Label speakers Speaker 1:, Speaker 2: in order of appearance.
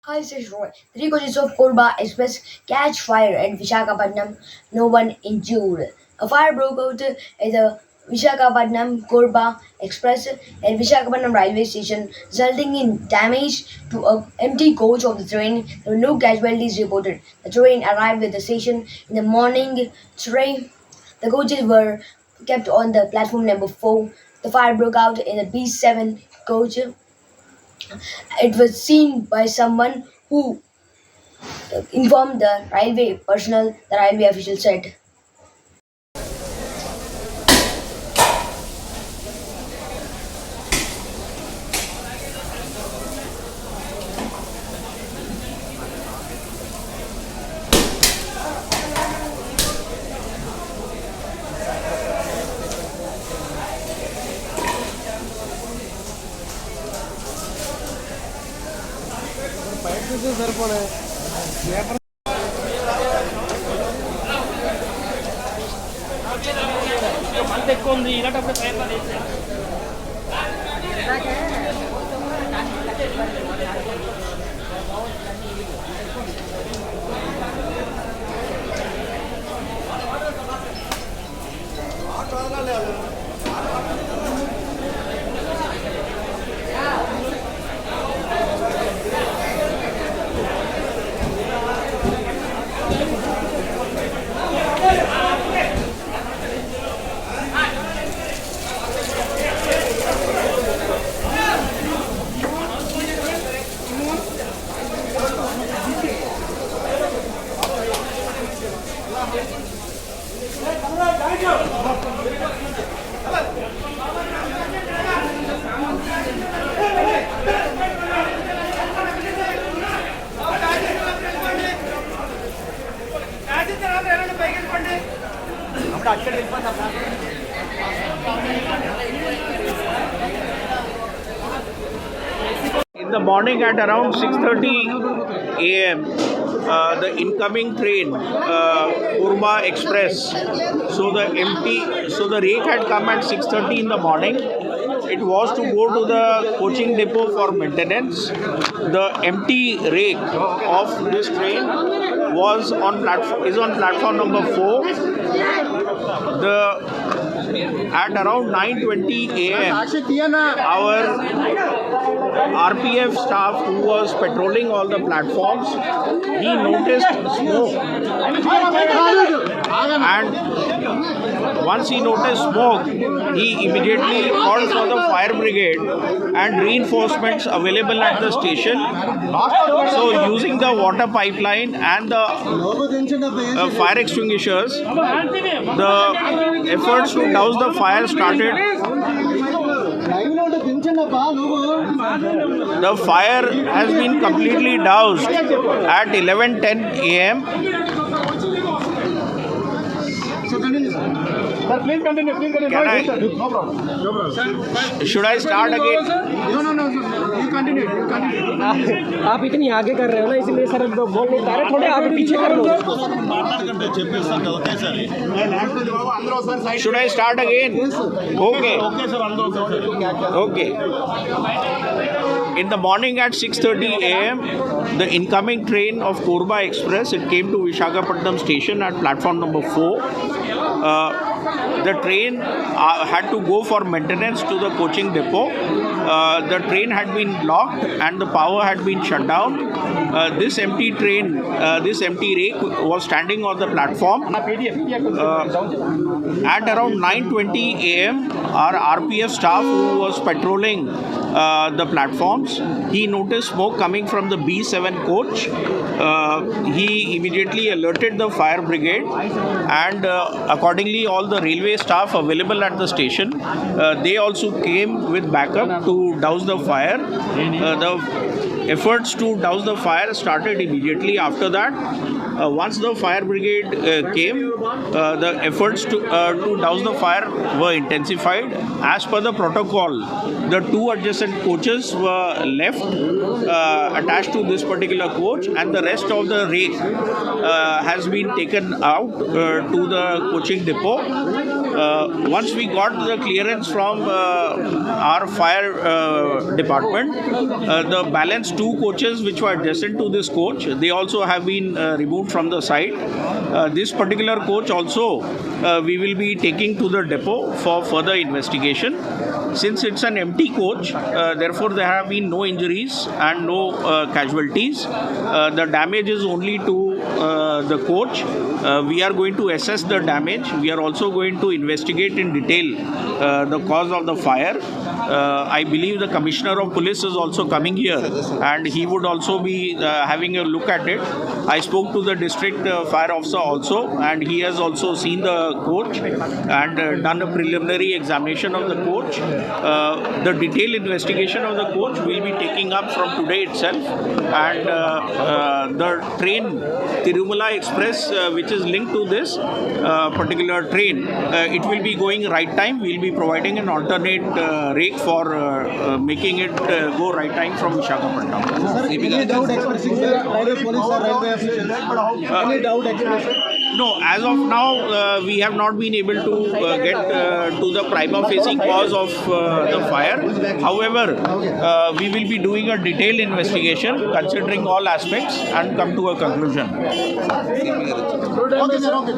Speaker 1: Hi, this is Roy. Three coaches of Korba Express catch fire at Vishakhapatnam. No one injured. A fire broke out at the Vishakhapatnam Korba Express at Vishakhapatnam railway station, resulting in damage to an empty coach of the train. There were no casualties reported. The train arrived at the station in the morning. The coaches were kept on the platform number 4. The fire broke out in the B7 coach. It was seen by someone who informed the railway personnel, the railway official said.
Speaker 2: మంది ఎక్కువ ఉంది ఇలాంటప్పుడు ప్రయత్నాలు చేస్తే
Speaker 3: In the morning at around 6:30 a.m., the incoming train, Urma Express. So the rake had come at 6:30 in the morning. It was to go to the coaching depot for maintenance. The empty rake of this train is on platform number 4. At around 9:20 a.m., our RPF staff who was patrolling all the platforms, he noticed smoke, and once he noticed smoke, he immediately called for the fire brigade and reinforcements available at the station. So using the water pipeline and the fire extinguishers, the efforts to douse the fire started. The fire has been completely doused at 11:10 a.m.
Speaker 2: Sir, please continue.
Speaker 3: Can I?
Speaker 2: No problem.
Speaker 3: Should I start again?
Speaker 2: No. You continue. आप इतनी आगे कर रहे हो ना, इसलिए sir बोल नहीं पा रहे, थोड़े आगे पीछे कर लो.
Speaker 3: Should I start again? Okay. Okay. In the morning at 6:30 a.m., the incoming train of Korba Express, it came to Visakhapatnam station at platform number 4. The train had to go for maintenance to the coaching depot. The train had been blocked and the power had been shut down. This empty rake was standing on the platform. At around 9:20 a.m., our RPF staff who was patrolling the platforms, he noticed smoke coming from the B7 coach. He immediately alerted the fire brigade, and accordingly all the railway staff available at the station, they also came with backup to douse the fire. The efforts to douse the fire started immediately after that. Once the fire brigade came, the efforts to douse the fire were intensified. As per the protocol, the 2 adjacent coaches were left attached to this particular coach, and the rest of the rake has been taken out to the coaching depot. Once we got the clearance from our fire department, the balance 2 coaches which were adjacent to this coach, they also have been removed from the site. This particular coach also we will be taking to the depot for further investigation. Since it's an empty coach, therefore there have been no injuries and no casualties. The damage is only to the coach. We are going to assess the damage. We are also going to investigate in detail the cause of the fire. I believe the Commissioner of Police is also coming here, and he would also be having a look at it. I spoke to the district fire officer also, and he has also seen the coach and done a preliminary examination of the coach. The detailed investigation of the coach will be taking up from today itself, and the train Tirumala Express, which is linked to this particular train, it will be going right time. We will be providing an alternate rake for making it go right time from Visakhapatnam.
Speaker 2: Any doubt expressing the private police or railway officials? Any doubt expressing?
Speaker 3: No, as of now, we have not been able to get to the prima facie cause of the fire. However, we will be doing a detailed investigation considering all aspects and come to a conclusion.
Speaker 2: Okay, sir. Okay.